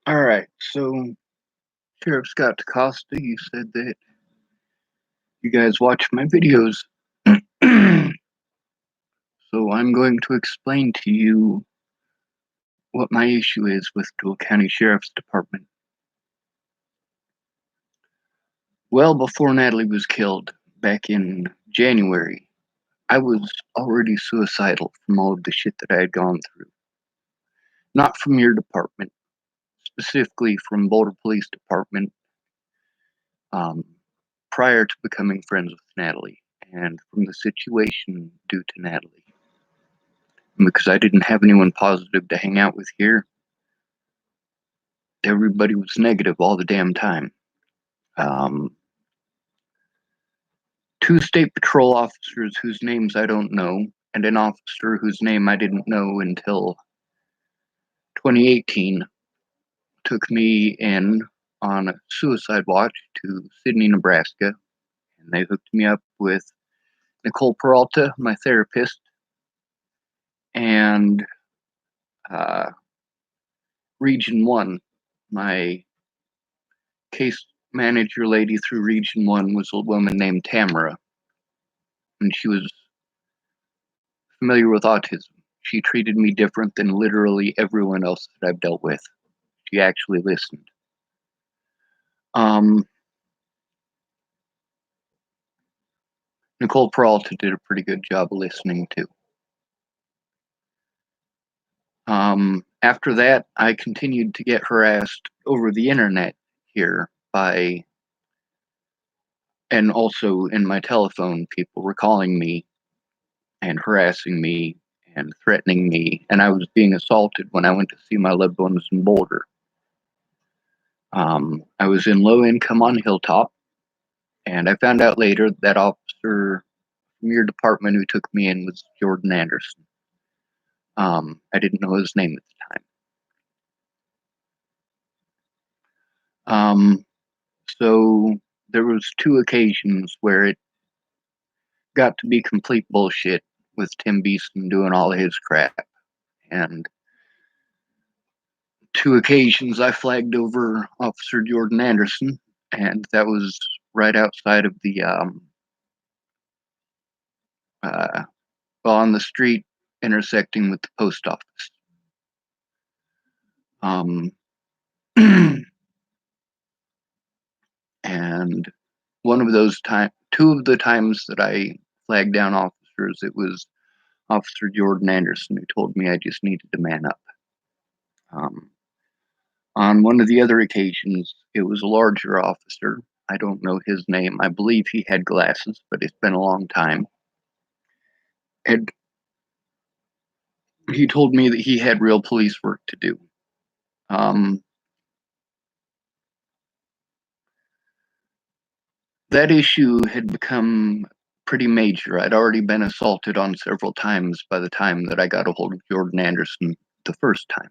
Alright, so Sheriff Scott DeCosta, you said that you guys watch my videos. So I'm going to explain to you what my issue is with Deuel County Sheriff's Department. Well before Natalie was killed, back in January, I was already suicidal from all of the shit that I had gone through. Not from your department, specifically from Boulder Police Department, prior to becoming friends with Natalie, and from the situation due to Natalie. And because I didn't have anyone positive to hang out with here, everybody was negative all the damn time. Two state patrol officers whose names I don't know, and an officer whose name I didn't know until 2018, took me in on a suicide watch to Sidney, Nebraska, and they hooked me up with Nicole Peralta, my therapist, and Region 1. My case manager lady through Region 1 was a woman named Tamara, and she was familiar with autism. She treated me different than literally everyone else that I've dealt with. She actually listened. Nicole Peralta did a pretty good job of listening too. After that, I continued to get harassed over the internet here by, and also in my telephone, people were calling me and harassing me and threatening me, and I was being assaulted when I went to see my loved ones in Boulder. I was in low income on Hilltop, and I found out later that officer from your department who took me in was Jordan Anderson. I didn't know his name at the time. So there was two occasions where it got to be complete bullshit with Tim Beeson doing all of his crap. And two occasions I flagged over Officer Jordan Anderson, and that was right outside of the on the street intersecting with the post office. And one of those two of the times that I flagged down officers, it was Officer Jordan Anderson who told me I just needed to man up. On one of the other occasions, it was a larger officer. I don't know his name. I believe he had glasses, but it's been a long time. And he told me that he had real police work to do. That issue had become pretty major. I'd already been assaulted on several times by the time that I got a hold of Jordan Anderson the first time.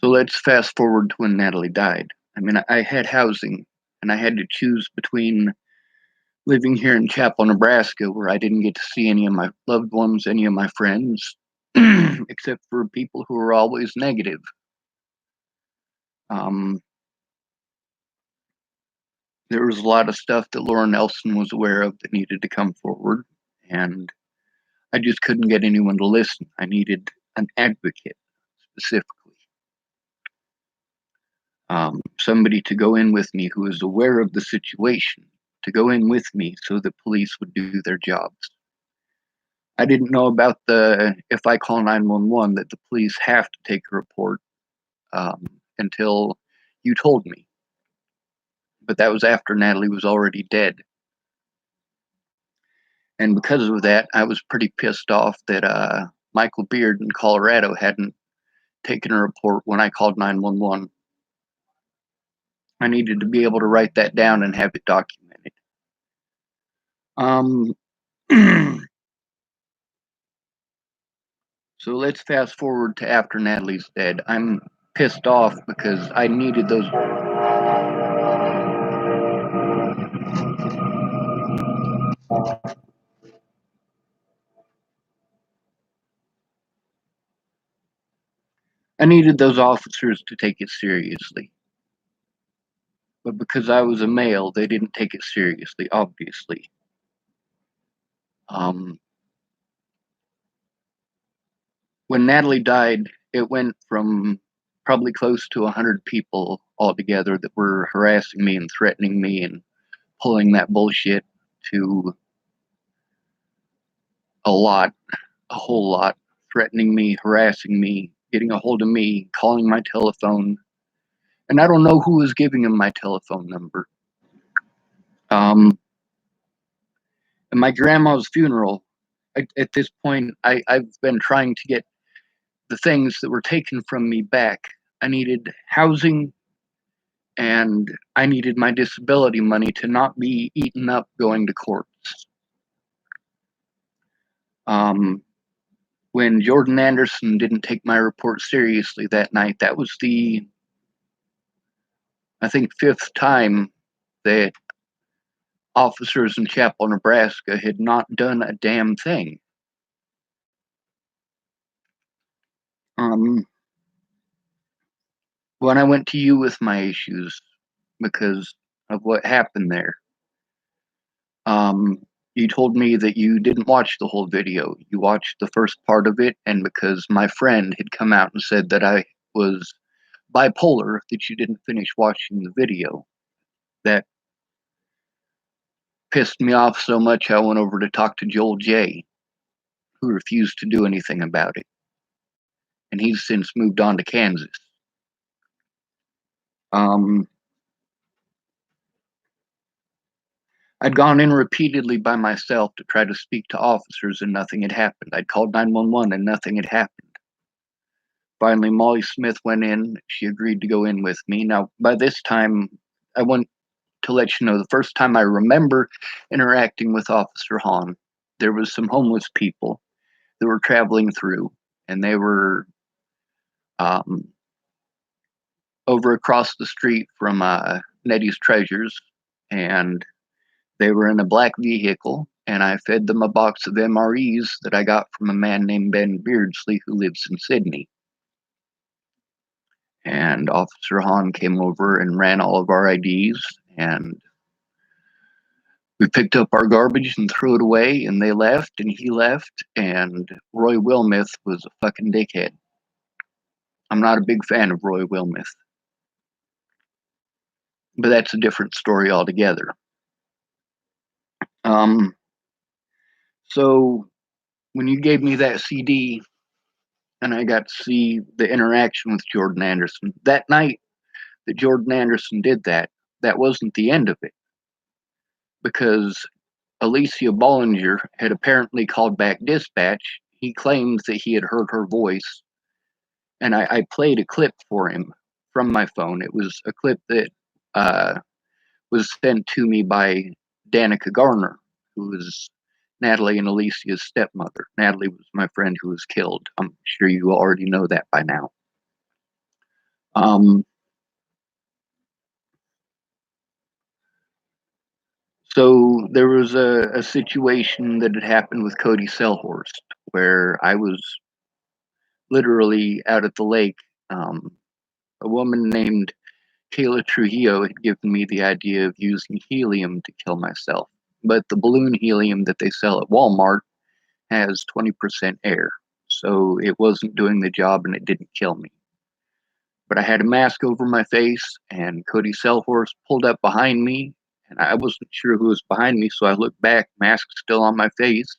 So let's fast forward to when Natalie died. I mean, I had housing, and I had to choose between living here in Chapel, Nebraska, where I didn't get to see any of my loved ones, any of my friends, except for people who were always negative. There was a lot of stuff that Laura Nelson was aware of that needed to come forward, and I just couldn't get anyone to listen. I needed an advocate, specifically. Somebody to go in with me who was aware of the situation, to go in with me so the police would do their jobs. I didn't know about the, if I call 911, that the police have to take a report until you told me. But that was after Natalie was already dead. And because of that, I was pretty pissed off that Michael Beard in Colorado hadn't taken a report when I called 911. I needed to be able to write that down and have it documented. So let's fast forward to after Natalie's dead. I'm pissed off because I needed those. I needed those officers to take it seriously. But because I was a male, they didn't take it seriously, obviously. Um, when Natalie died, it went from probably close to 100 people altogether that were harassing me and threatening me and pulling that bullshit to a lot, a whole lot, threatening me, harassing me, getting a hold of me, calling my telephone. And I don't know who was giving him my telephone number. At my grandma's funeral, at this point, I've been trying to get the things that were taken from me back. I needed housing and I needed my disability money to not be eaten up going to courts. When Jordan Anderson didn't take my report seriously that night, that was the, I think, fifth time that officers in Chapel, Nebraska had not done a damn thing. When I went to you with my issues because of what happened there, you told me that you didn't watch the whole video. You watched the first part of it, and because my friend had come out and said that I was bipolar, that you didn't finish watching the video. That pissed me off so much I went over to talk to Joel J., who refused to do anything about it. And he's since moved on to Kansas. I'd gone in repeatedly by myself to try to speak to officers and nothing had happened. I'd called 911 and nothing had happened. Finally, Molly Smith went in. She agreed to go in with me. Now, by this time, I want to let you know the first time I remember interacting with Officer Hahn, there was some homeless people that were traveling through, and they were over across the street from Nettie's Treasures, and they were in a black vehicle, and I fed them a box of MREs that I got from a man named Ben Beardsley who lives in Sydney. And Officer Hahn came over and ran all of our IDs, and we picked up our garbage and threw it away, and they left, and he left, and Roy Wilmuth was a fucking dickhead. I'm not a big fan of Roy Wilmuth, but that's a different story altogether. So when you gave me that CD and I got to see the interaction with Jordan Anderson, that night that Jordan Anderson did that, that wasn't the end of it, because Alicia Bollinger had apparently called back dispatch. He claimed that he had heard her voice, and I played a clip for him from my phone. It was a clip that was sent to me by Danica Garner, who was Natalie and Alicia's stepmother. Natalie was my friend who was killed. I'm sure you already know that by now. So there was a situation that had happened with Cody Selhorst where I was literally out at the lake. A woman named Kayla Trujillo had given me the idea of using helium to kill myself. But the balloon helium that they sell at Walmart has 20% air. So it wasn't doing the job and it didn't kill me. But I had a mask over my face, and Cody Selhorst pulled up behind me, and I wasn't sure who was behind me, so I looked back, mask still on my face,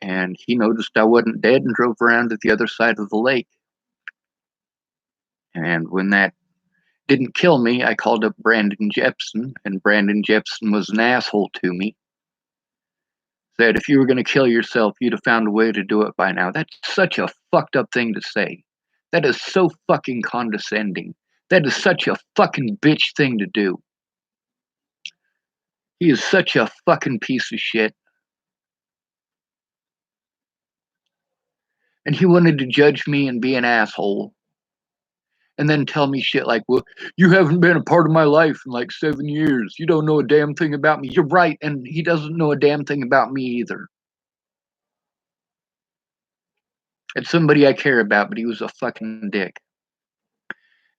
and he noticed I wasn't dead and drove around to the other side of the lake. And when that didn't kill me, I called up Brandon Jepson, and Brandon Jepson was an asshole to me. Said, if you were going to kill yourself, you'd have found a way to do it by now. That's such a fucked up thing to say. That is so fucking condescending. That is such a fucking bitch thing to do. He is such a fucking piece of shit. And he wanted to judge me and be an asshole. And then tell me shit like, well, you haven't been a part of my life in like 7 years. You don't know a damn thing about me. You're right. And he doesn't know a damn thing about me either. It's somebody I care about, but he was a fucking dick.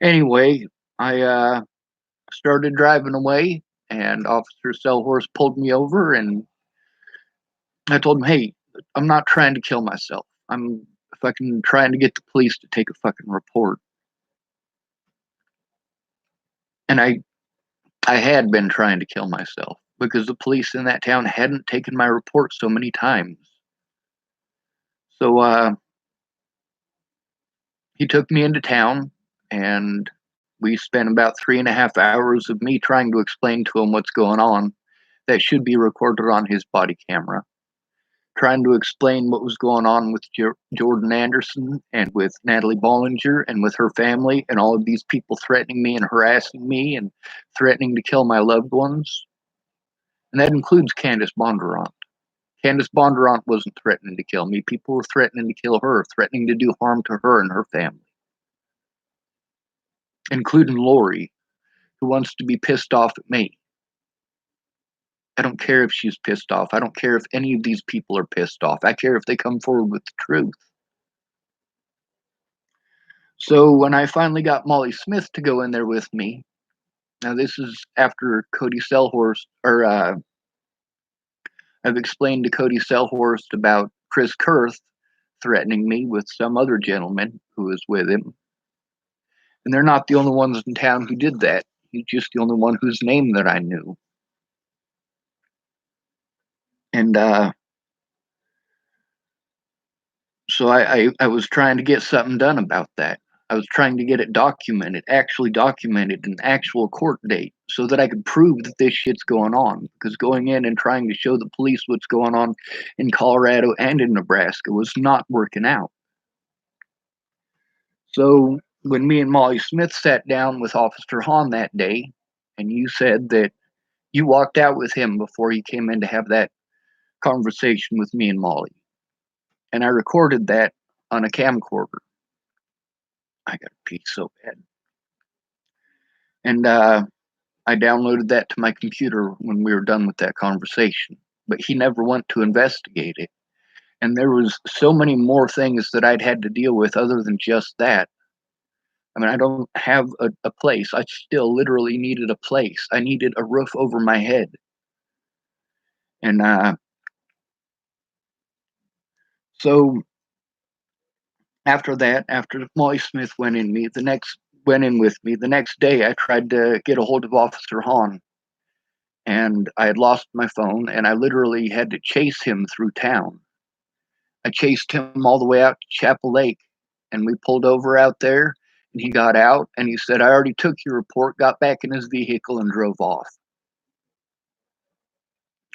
Anyway, I started driving away, and Officer Selhorse pulled me over, and I told him, "Hey, I'm not trying to kill myself. I'm fucking trying to get the police to take a fucking report." And I had been trying to kill myself because the police in that town hadn't taken my report so many times. So he took me into town, and we spent about 3.5 hours of me trying to explain to him what's going on that should be recorded on his body camera, trying to explain what was going on with Jordan Anderson and with Natalie Bollinger and with her family and all of these people threatening me and harassing me and threatening to kill my loved ones. And that includes Candace Bondurant. Candace Bondurant wasn't threatening to kill me. People were threatening to kill her, threatening to do harm to her and her family, including Lori, who wants to be pissed off at me. I don't care if she's pissed off. I don't care if any of these people are pissed off. I care if they come forward with the truth. So when I finally got Molly Smith to go in there with me, now this is after Cody Selhorst, or I've explained to Cody Selhorst about Chris Kurth threatening me with some other gentleman who was with him. And they're not the only ones in town who did that. He's just the only one whose name that I knew. And so I was trying to get something done about that. I was trying to get it documented, actually documented, an actual court date, so that I could prove that this shit's going on. Because going in and trying to show the police what's going on in Colorado and in Nebraska was not working out. So when me and Molly Smith sat down with Officer Hahn that day, and you said that you walked out with him before he came in to have that conversation with me and Molly, and I recorded that on a camcorder. I got to pee so bad. And I downloaded that to my computer when we were done with that conversation. But he never went to investigate it. And there was so many more things that I'd had to deal with other than just that. I mean, I don't have a place. I still literally needed a place. I needed a roof over my head. And so after that, after Molly Smith went in with me, the next day I tried to get a hold of Officer Hahn, and I had lost my phone, and I literally had to chase him through town. I chased him all the way out to Chapel Lake, and we pulled over out there, and he got out, and he said, "I already took your report," got back in his vehicle, and drove off.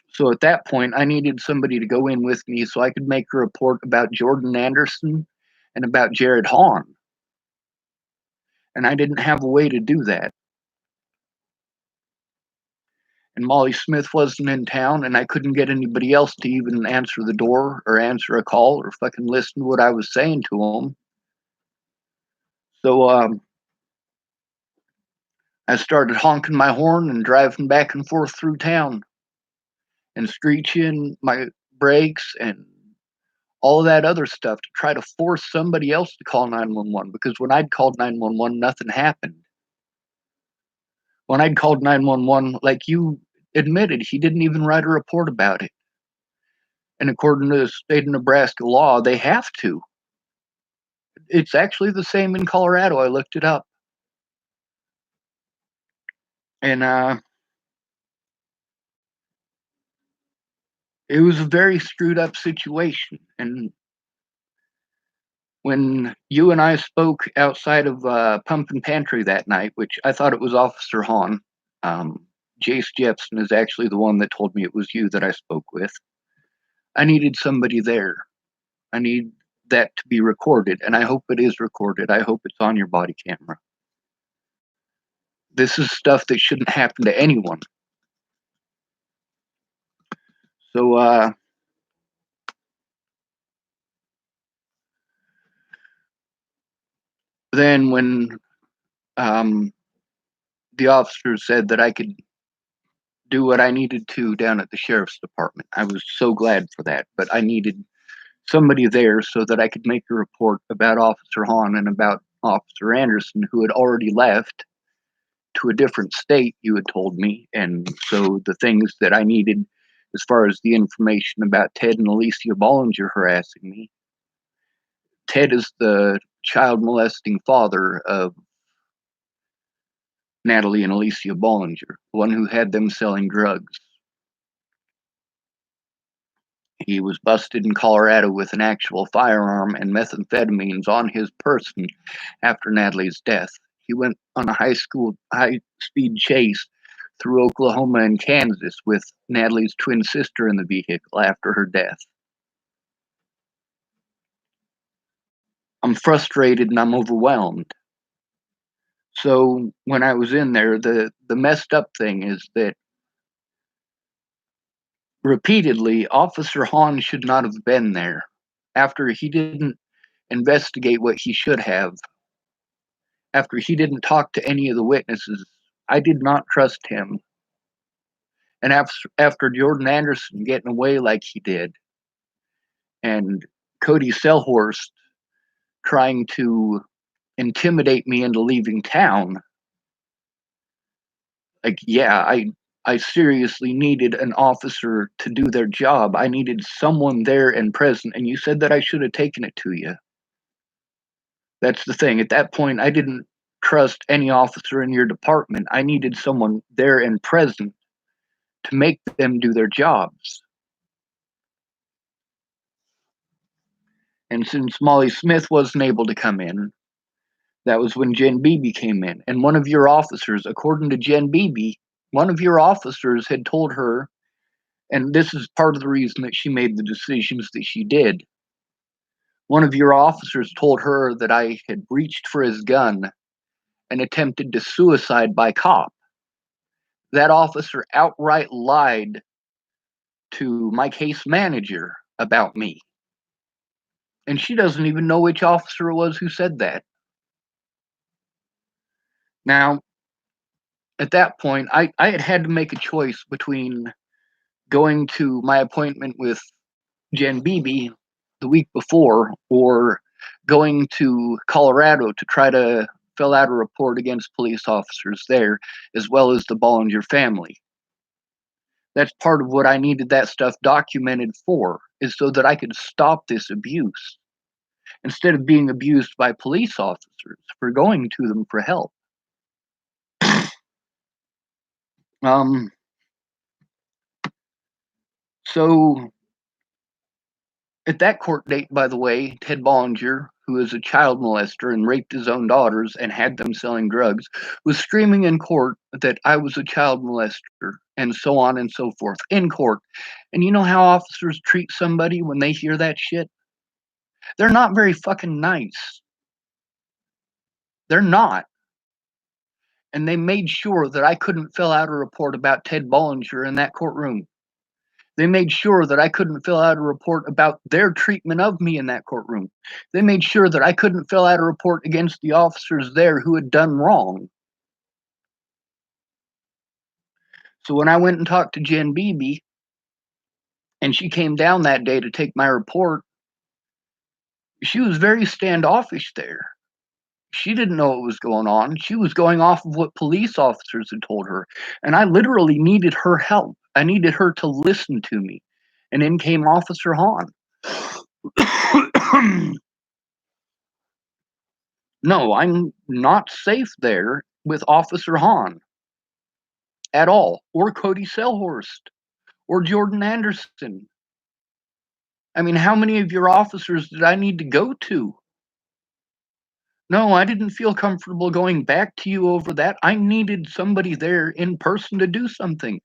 So at that point, I needed somebody to go in with me so I could make a report about Jordan Anderson and about Jared Hahn, and I didn't have a way to do that. And Molly Smith wasn't in town, and I couldn't get anybody else to even answer the door or answer a call or fucking listen to what I was saying to them. So I started honking my horn and driving back and forth through town and screeching my brakes and all of that other stuff to try to force somebody else to call 911, because when I'd called 911, nothing happened. When I'd called 911, like you admitted, he didn't even write a report about it. And according to the state of Nebraska law, they have to. It's actually the same in Colorado. I looked it up. And it was a very screwed up situation. And when you and I spoke outside of Pump and Pantry that night, which I thought it was Officer Hahn, Jace Jepson is actually the one that told me it was you that I spoke with. I needed somebody there. I need that to be recorded, and I hope it is recorded. I hope it's on your body camera. This is stuff that shouldn't happen to anyone. So then when um, the officer said that I could do what I needed to down at the sheriff's department, I was so glad for that. But I needed somebody there so that I could make a report about Officer Hahn and about Officer Anderson, who had already left to a different state, you had told me. And so the things that I needed as far as the information about Ted and Alicia Bollinger harassing me. Ted is the child molesting father of Natalie and Alicia Bollinger, the one who had them selling drugs. He was busted in Colorado with an actual firearm and methamphetamines on his person after Natalie's death. He went on a high speed chase through Oklahoma and Kansas with Natalie's twin sister in the vehicle after her death. I'm frustrated and I'm overwhelmed. So when I was in there, the messed up thing is that repeatedly, Officer Hahn should not have been there after he didn't investigate what he should have, after he didn't talk to any of the witnesses. I did not trust him. And after Jordan Anderson getting away like he did, and Cody Selhorst trying to intimidate me into leaving town, like, yeah, I seriously needed an officer to do their job. I needed someone there and present. And you said that I should have taken it to you. That's the thing. At that point, I didn't trust any officer in your department. I needed someone there and present to make them do their jobs. And since Molly Smith wasn't able to come in, that was when Jen Beebe came in. And one of your officers, according to Jen Beebe, one of your officers had told her, and this is part of the reason that she made the decisions that she did. One of your officers told her that I had reached for his gun and attempted to suicide by cop. That officer outright lied to my case manager about me. And she doesn't even know which officer it was who said that. Now, at that point, I had to make a choice between going to my appointment with Jen Beebe the week before or going to Colorado to try to fill out a report against police officers there, as well as the Bollinger family. That's part of what I needed that stuff documented for, is so that I could stop this abuse instead of being abused by police officers for going to them for help. Um, so at that court date, by the way, Ted Bollinger, who is a child molester and raped his own daughters and had them selling drugs, was screaming in court that I was a child molester and so on and so forth in court. And you know how officers treat somebody when they hear that shit? They're not very fucking nice. They're not. And they made sure that I couldn't fill out a report about Ted Bollinger in that courtroom. They made sure that I couldn't fill out a report about their treatment of me in that courtroom. They made sure that I couldn't fill out a report against the officers there who had done wrong. So when I went and talked to Jen Beebe, and she came down that day to take my report, she was very standoffish there. She didn't know what was going on. She was going off of what police officers had told her. And I literally needed her help. I needed her to listen to me. And in came Officer Hahn. No, I'm not safe there with Officer Hahn at all, or Cody Selhorst, or Jordan Anderson. I mean, how many of your officers did I need to go to? No, I didn't feel comfortable going back to you over that. I needed somebody there in person to do something.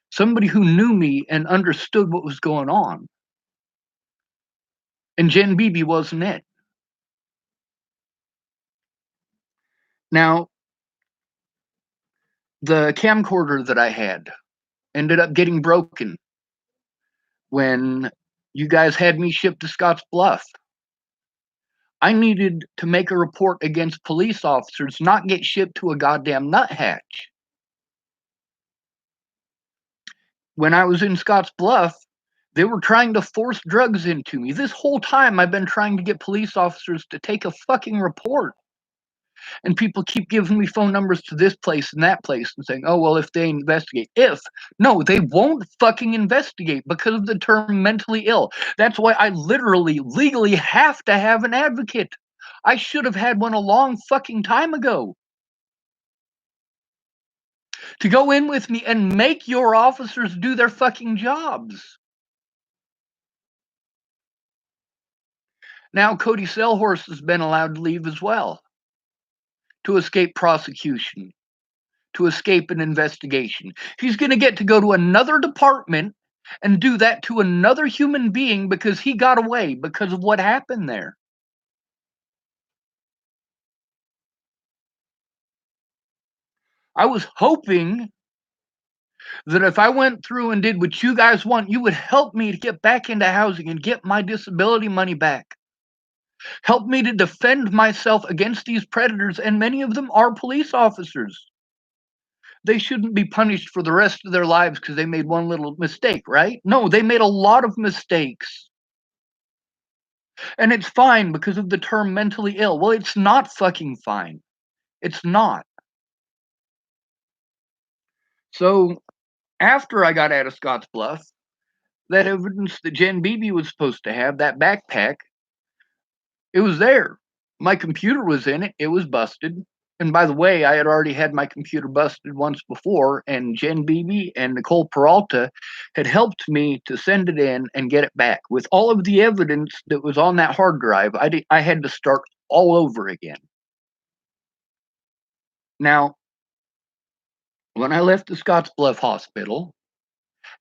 Somebody who knew me and understood what was going on. And Jen Beebe wasn't it. Now, the camcorder that I had ended up getting broken when you guys had me shipped to Scotts Bluff. I needed to make a report against police officers, not get shipped to a goddamn nuthatch. When I was in Scotts Bluff, They were trying to force drugs into me. This whole time I've been trying to get police officers to take a fucking report. And people keep giving me phone numbers to this place and that place and saying, oh, well, if they investigate. No, they won't fucking investigate because of the term mentally ill. That's why I literally, legally have to have an advocate. I should have had one a long fucking time ago. To go in with me and make your officers do their fucking jobs. Now Cody Sellhorse has been allowed to leave as well to escape prosecution, to escape an investigation. He's going to get to go to another department and do that to another human being because he got away because of what happened there. I was hoping that if I went through and did what you guys want, you would help me to get back into housing and get my disability money back. Help me to defend myself against these predators, and many of them are police officers. They shouldn't be punished for the rest of their lives because they made one little mistake, right? No, they made a lot of mistakes. And it's fine because of the term mentally ill. Well, it's not fucking fine. It's not. So after I got out of Scottsbluff, that evidence that Jen Beebe was supposed to have, that backpack, it was there. My computer was in it. It was busted. And by the way, I had already had my computer busted once before, and Jen Beebe and Nicole Peralta had helped me to send it in and get it back. With all of the evidence that was on that hard drive, I had to start all over again. Now, when I left the Scottsbluff Hospital,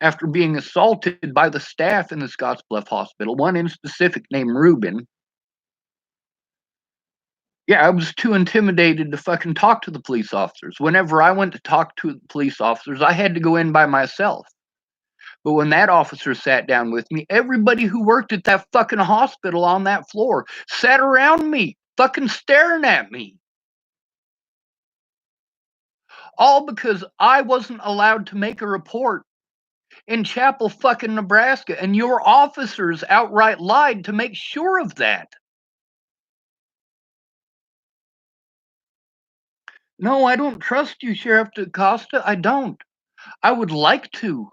after being assaulted by the staff in the Scottsbluff Hospital, one in specific named Ruben, yeah, I was too intimidated to fucking talk to the police officers. Whenever I went to talk to the police officers, I had to go in by myself. But when that officer sat down with me, everybody who worked at that fucking hospital on that floor sat around me, fucking staring at me. All because I wasn't allowed to make a report in Chapel, fucking Nebraska, and your officers outright lied to make sure of that. No, I don't trust you, Sheriff DeCosta. I don't. I would like to.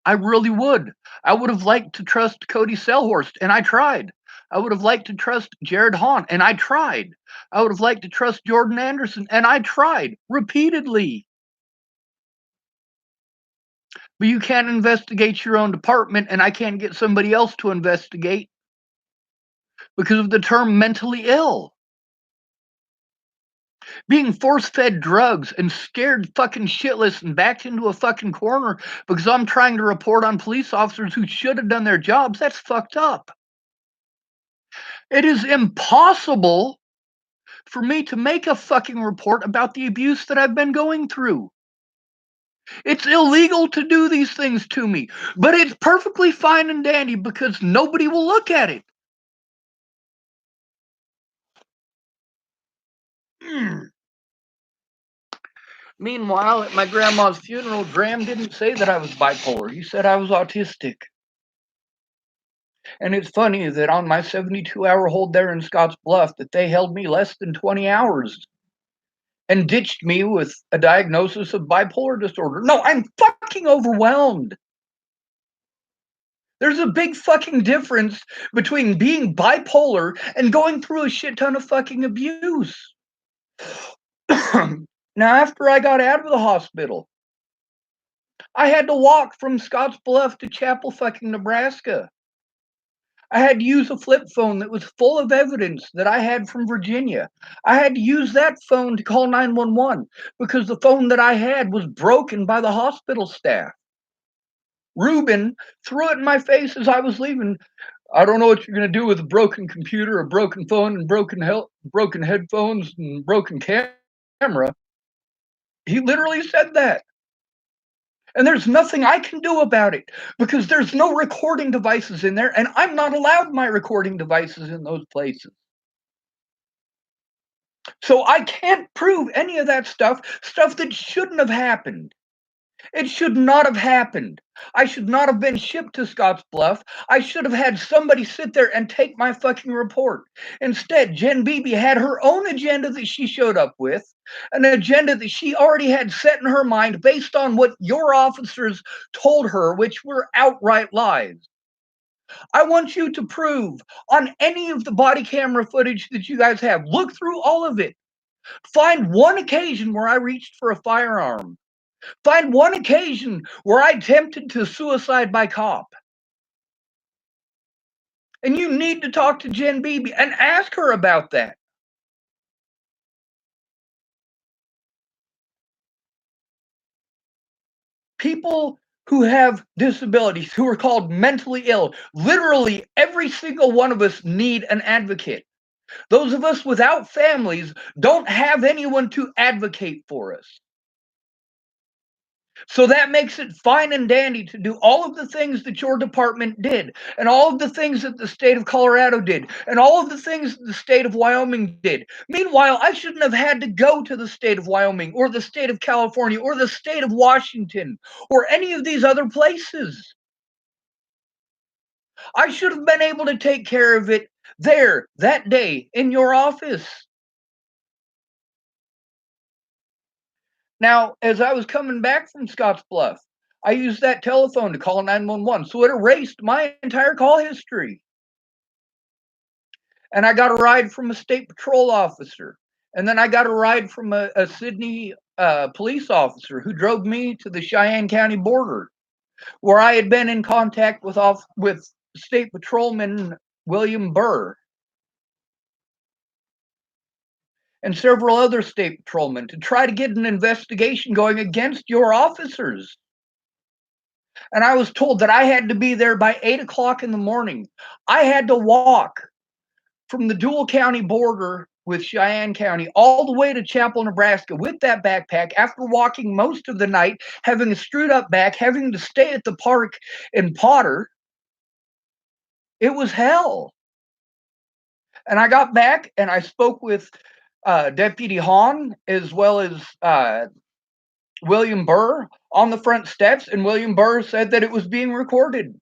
I really would. I would have liked to trust Cody Sellhorst, and I tried. I would have liked to trust Jared Hahn, and I tried. I would have liked to trust Jordan Anderson, and I tried repeatedly. But you can't investigate your own department, and I can't get somebody else to investigate because of the term mentally ill. Being force-fed drugs and scared fucking shitless and backed into a fucking corner because I'm trying to report on police officers who should have done their jobs, that's fucked up. It is impossible for me to make a fucking report about the abuse that I've been going through. It's illegal to do these things to me, but it's perfectly fine and dandy because nobody will look at it. Meanwhile, at my grandma's funeral, Graham didn't say that I was bipolar. He said I was autistic. And it's funny that on my 72-hour hold there in Scottsbluff that they held me less than 20 hours and ditched me with a diagnosis of bipolar disorder. No, I'm fucking overwhelmed. There's a big fucking difference between being bipolar and going through a shit ton of fucking abuse. Now, after I got out of the hospital, I had to walk from Scottsbluff to Chapel, fucking Nebraska. I had to use a flip phone that was full of evidence that I had from Virginia. I had to use that phone to call 911 because the phone that I had was broken by the hospital staff. Ruben threw it in my face as I was leaving. I don't know what you're going to do with a broken computer, a broken phone, and broken headphones and broken camera. He literally said that. And there's nothing I can do about it because there's no recording devices in there, and I'm not allowed my recording devices in those places. So I can't prove any of that stuff that shouldn't have happened. It should not have happened. I should not have been shipped to Scottsbluff. I should have had somebody sit there and take my fucking report. Instead, Jen Beebe had her own agenda that she showed up with, an agenda that she already had set in her mind based on what your officers told her, which were outright lies. I want you to prove on any of the body camera footage that you guys have, look through all of it. Find one occasion where I reached for a firearm. Find one occasion where I attempted to suicide by cop. And you need to talk to Jen Beebe and ask her about that. People who have disabilities, who are called mentally ill, literally every single one of us need an advocate. Those of us without families don't have anyone to advocate for us. So that makes it fine and dandy to do all of the things that your department did, and all of the things that the state of Colorado did, and all of the things that the state of Wyoming did. Meanwhile, I shouldn't have had to go to the state of Wyoming or the state of California or the state of Washington or any of these other places. I should have been able to take care of it there that day in your office. Now, as I was coming back from Scottsbluff, I used that telephone to call 911, so it erased my entire call history. And I got a ride from a state patrol officer, and then I got a ride from a Sydney police officer who drove me to the Cheyenne County border, where I had been in contact with State Patrolman William Burr and several other state patrolmen to try to get an investigation going against your officers. And I was told that I had to be there by 8 o'clock in the morning. I had to walk from the Deuel County border with Cheyenne County all the way to Chapel, Nebraska with that backpack after walking most of the night, having a screwed up back, having to stay at the park in Potter. It was hell. And I got back and I spoke with Deputy Hahn as well as William Burr on the front steps, and William Burr said that it was being recorded.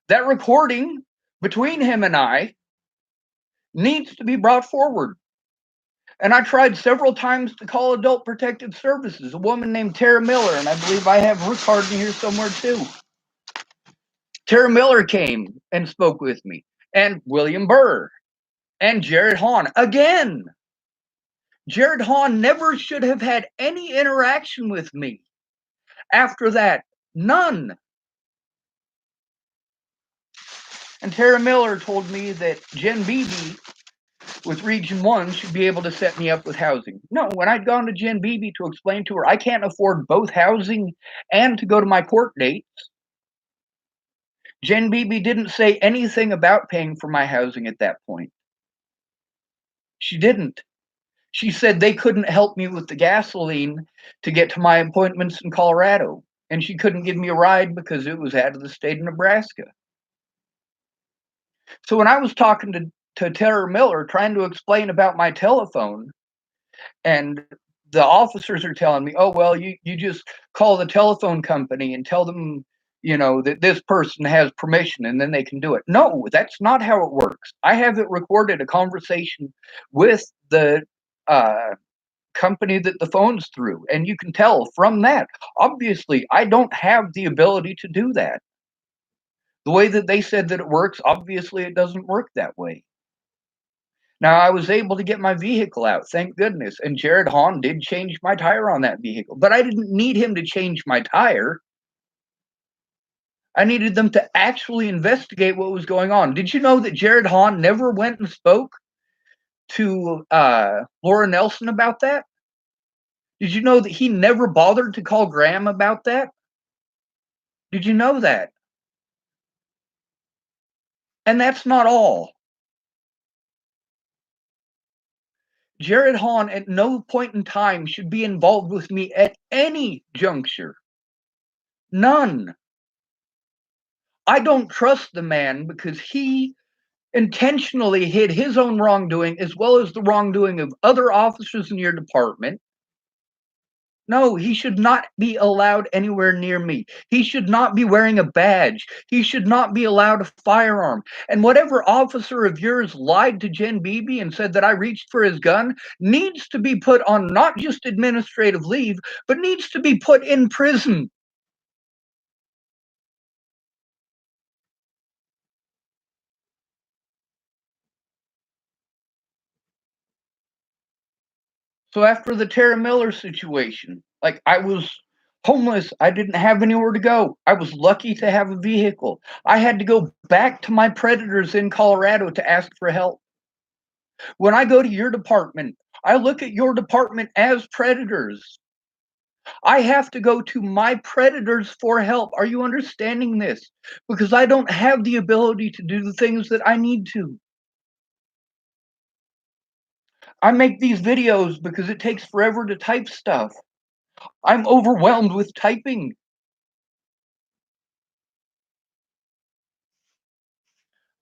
That recording between him and I needs to be brought forward. And I tried several times to call Adult Protective Services, a woman named Tara Miller, and I believe I have her card in here somewhere too. Tara Miller came and spoke with me, and William Burr, and Jared Hahn again. Jared Hahn never should have had any interaction with me. After that, none. And Tara Miller told me that Jen Beebe with Region 1 should be able to set me up with housing. No, when I'd gone to Jen Beebe to explain to her I can't afford both housing and to go to my court dates, Jen Beebe didn't say anything about paying for my housing at that point. She didn't. She said they couldn't help me with the gasoline to get to my appointments in Colorado, and she couldn't give me a ride because it was out of the state of Nebraska. So when I was talking to Tara Miller trying to explain about my telephone, and the officers are telling me, oh, well, you just call the telephone company and tell them, that this person has permission and then they can do it. No, that's not how it works. I have it recorded a conversation with the company that the phone's through, and you can tell from that. Obviously, I don't have the ability to do that. The way that they said that it works, obviously, it doesn't work that way. Now, I was able to get my vehicle out, thank goodness, and Jared Hahn did change my tire on that vehicle, but I didn't need him to change my tire. I needed them to actually investigate what was going on. Did you know that Jared Hahn never went and spoke to Laura Nelson about that? Did you know that he never bothered to call Graham about that? Did you know that? And that's not all. Jared Hahn at no point in time should be involved with me at any juncture. None. I don't trust the man because he intentionally hid his own wrongdoing as well as the wrongdoing of other officers in your department. No, he should not be allowed anywhere near me. He should not be wearing a badge. He should not be allowed a firearm. And whatever officer of yours lied to Jen Beebe and said that I reached for his gun needs to be put on not just administrative leave, but needs to be put in prison. So after the Tara Miller situation, like I was homeless, I didn't have anywhere to go. I was lucky to have a vehicle. I had to go back to my predators in Colorado to ask for help. When I go to your department, I look at your department as predators. I have to go to my predators for help. Are you understanding this? Because I don't have the ability to do the things that I need to. I make these videos because it takes forever to type stuff. I'm overwhelmed with typing.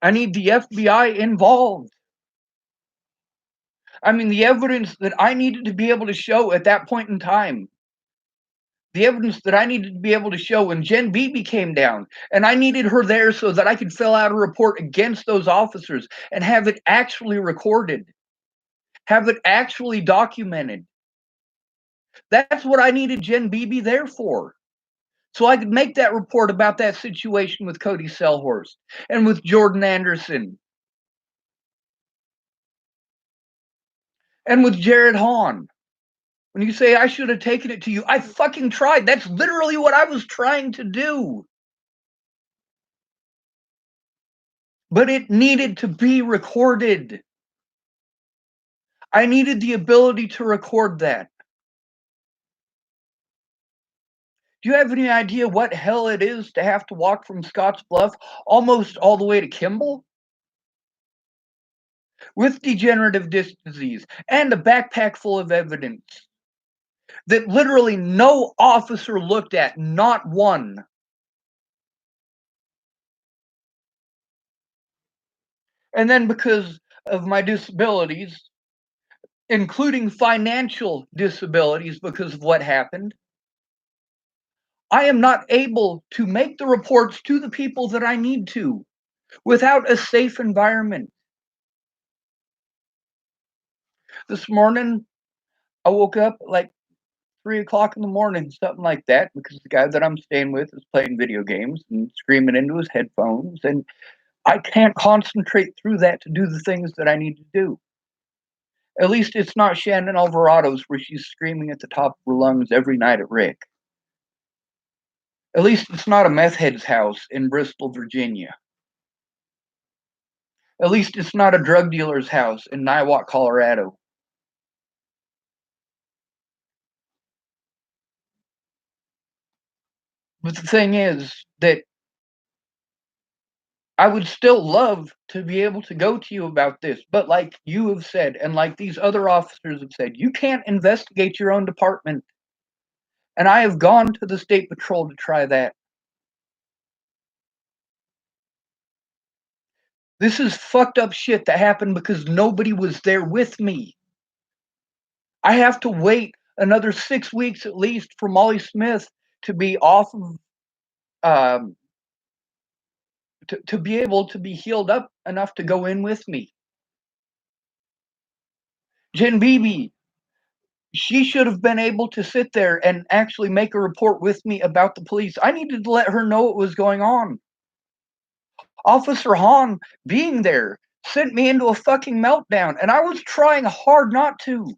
I need the FBI involved. I mean, the evidence that I needed to be able to show at that point in time, the evidence that I needed to be able to show when Jen Beebe came down, and I needed her there so that I could fill out a report against those officers and have it actually recorded, have it actually documented. That's what I needed Jen Beebe there for. So I could make that report about that situation with Cody Selhorst and with Jordan Anderson and with Jared Hahn. When you say I should have taken it to you, I fucking tried. That's literally what I was trying to do. But it needed to be recorded. I needed the ability to record that. Do you have any idea what hell it is to have to walk from Scotts Bluff almost all the way to Kimball with degenerative disc disease and a backpack full of evidence that literally no officer looked at, not one? And then because of my disabilities, including financial disabilities because of what happened, I am not able to make the reports to the people that I need to without a safe environment. This morning, I woke up at like 3 o'clock in the morning, something like that, because the guy that I'm staying with is playing video games and screaming into his headphones, and I can't concentrate through that to do the things that I need to do. At least it's not Shannon Alvarado's where she's screaming at the top of her lungs every night at Rick. At least it's not a meth head's house in Bristol, Virginia. At least it's not a drug dealer's house in Niwot, Colorado. But the thing is that I would still love to be able to go to you about this, but like you have said, and like these other officers have said, you can't investigate your own department. And I have gone to the state patrol to try that. This is fucked up shit that happened because nobody was there with me. I have to wait another 6 weeks at least for Molly Smith to be off of um, to be able to be healed up enough to go in with me. Jen Beebe, she should have been able to sit there and actually make a report with me about the police. I needed to let her know what was going on. Officer Hahn being there sent me into a fucking meltdown, and I was trying hard not to.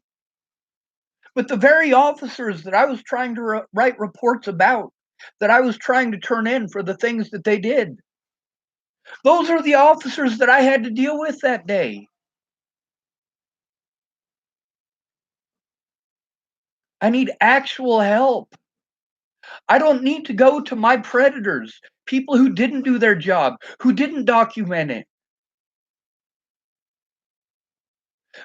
But the very officers that I was trying to write reports about, that I was trying to turn in for the things that they did, those are the officers that I had to deal with that day. I need actual help. I don't need to go to my predators, people who didn't do their job, who didn't document it.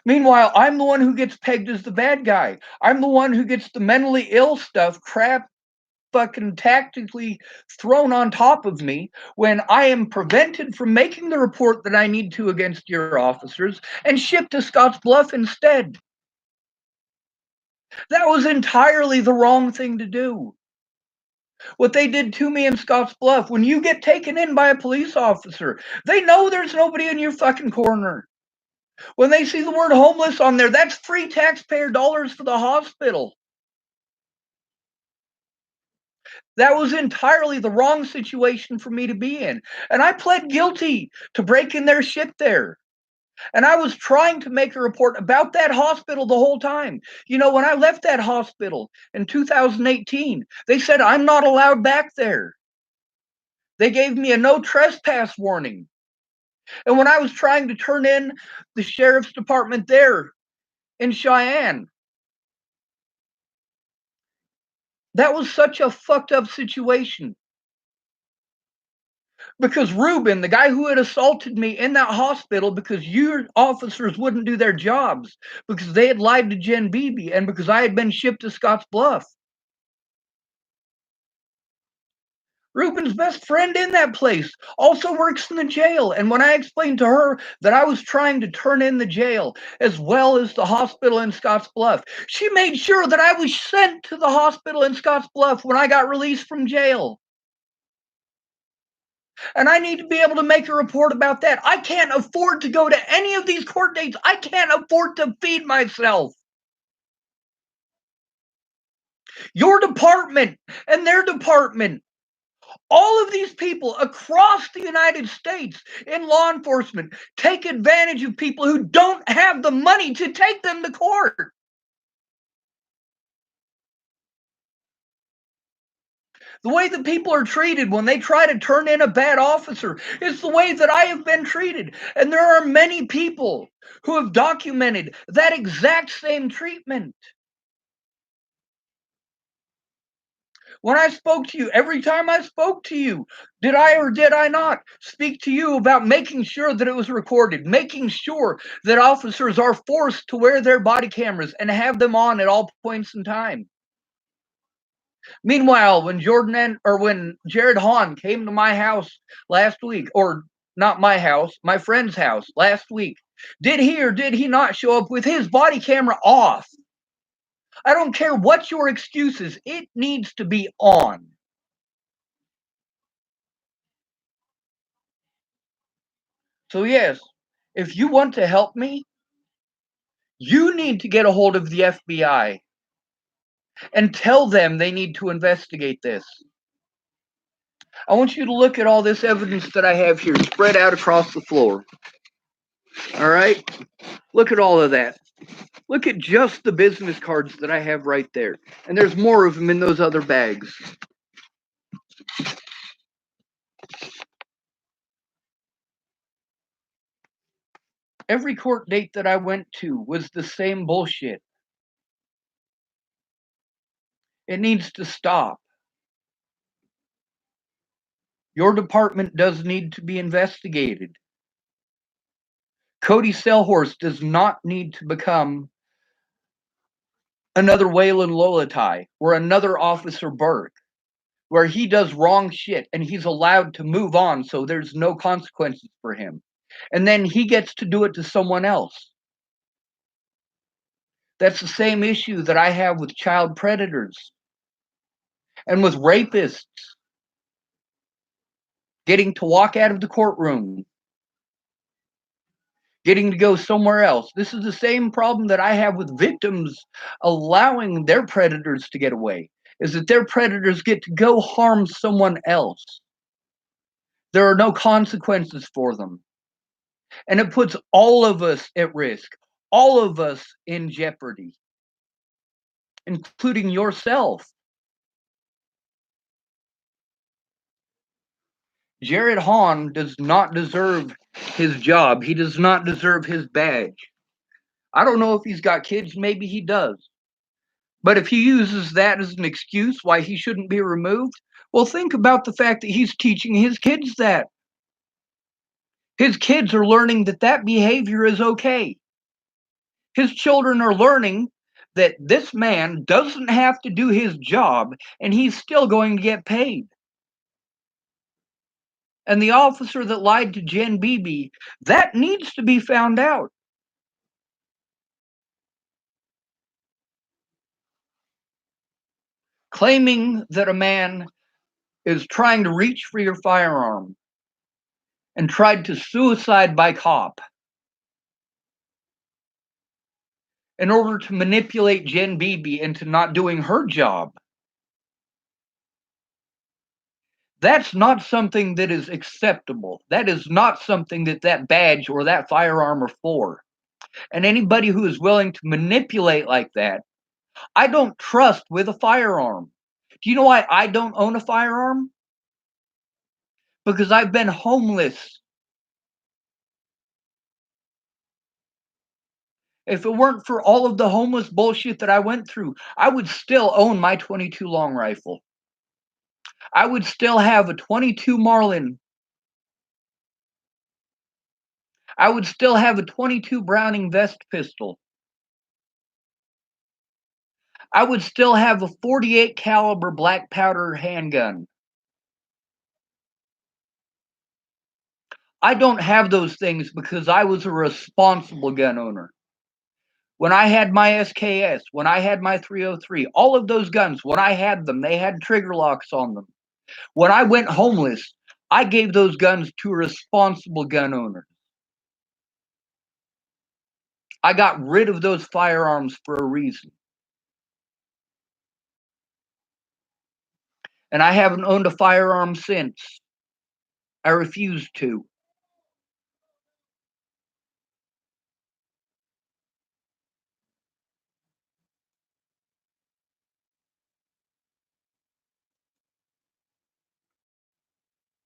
Meanwhile, I'm the one who gets pegged as the bad guy. I'm the one who gets the mentally ill stuff, crap, fucking tactically thrown on top of me when I am prevented from making the report that I need to against your officers and shipped to Scotts Bluff instead. That was entirely the wrong thing to do. What they did to me in Scotts Bluff, when you get taken in by a police officer, they know there's nobody in your fucking corner. When they see the word homeless on there, that's free taxpayer dollars for the hospital. That was entirely the wrong situation for me to be in. And I pled guilty to breaking their shit there. And I was trying to make a report about that hospital the whole time. You know, when I left that hospital in 2018, they said I'm not allowed back there. They gave me a no trespass warning. And when I was trying to turn in the sheriff's department there in Cheyenne, that was such a fucked up situation. Because Ruben, the guy who had assaulted me in that hospital because your officers wouldn't do their jobs, because they had lied to Jen Beebe, and because I had been shipped to Scotts Bluff. Ruben's best friend in that place also works in the jail. And when I explained to her that I was trying to turn in the jail as well as the hospital in Scotts Bluff, she made sure that I was sent to the hospital in Scotts Bluff when I got released from jail. And I need to be able to make a report about that. I can't afford to go to any of these court dates. I can't afford to feed myself. Your department and their department, all of these people across the United States in law enforcement take advantage of people who don't have the money to take them to court. The way that people are treated when they try to turn in a bad officer is the way that I have been treated. And there are many people who have documented that exact same treatment. When I spoke to you, every time I spoke to you, did I or did I not speak to you about making sure that it was recorded, making sure that officers are forced to wear their body cameras and have them on at all points in time? Meanwhile, when Jared Hahn came to my house last week, or not my house, my friend's house last week, did he or did he not show up with his body camera off? I don't care what your excuse is, it needs to be on. So, yes, if you want to help me, you need to get a hold of the FBI and tell them they need to investigate this. I want you to look at all this evidence that I have here spread out across the floor. All right? Look at all of that. Look at just the business cards that I have right there. And there's more of them in those other bags. Every court date that I went to was the same bullshit. It needs to stop. Your department does need to be investigated. Cody Selhorst does not need to become another Waylon Lolatai or another Officer Burke, where he does wrong shit and he's allowed to move on so there's no consequences for him. And then he gets to do it to someone else. That's the same issue that I have with child predators and with rapists getting to walk out of the courtroom, getting to go somewhere else. This is the same problem that I have with victims allowing their predators to get away, is that their predators get to go harm someone else. There are no consequences for them. And it puts all of us at risk, all of us in jeopardy, including yourself. Jared Hahn does not deserve his job. He does not deserve his badge. I don't know if he's got kids, maybe he does. But if he uses that as an excuse why he shouldn't be removed, well, think about the fact that he's teaching his kids that. His kids are learning that that behavior is okay. His children are learning that this man doesn't have to do his job and he's still going to get paid. And the officer that lied to Jen Beebe, that needs to be found out. Claiming that a man is trying to reach for your firearm and tried to suicide by cop in order to manipulate Jen Beebe into not doing her job. That's not something that is acceptable. That is not something that that badge or that firearm are for. And anybody who is willing to manipulate like that, I don't trust with a firearm. Do you know why I don't own a firearm? Because I've been homeless. If it weren't for all of the homeless bullshit that I went through, I would still own my 22 long rifle. I would still have a 22 Marlin. I would still have a 22 Browning vest pistol. I would still have a 48 caliber black powder handgun. I don't have those things because I was a responsible gun owner. When I had my SKS, when I had my 303, all of those guns, when I had them, they had trigger locks on them. When I went homeless, I gave those guns to a responsible gun owner. I got rid of those firearms for a reason. And I haven't owned a firearm since. I refuse to.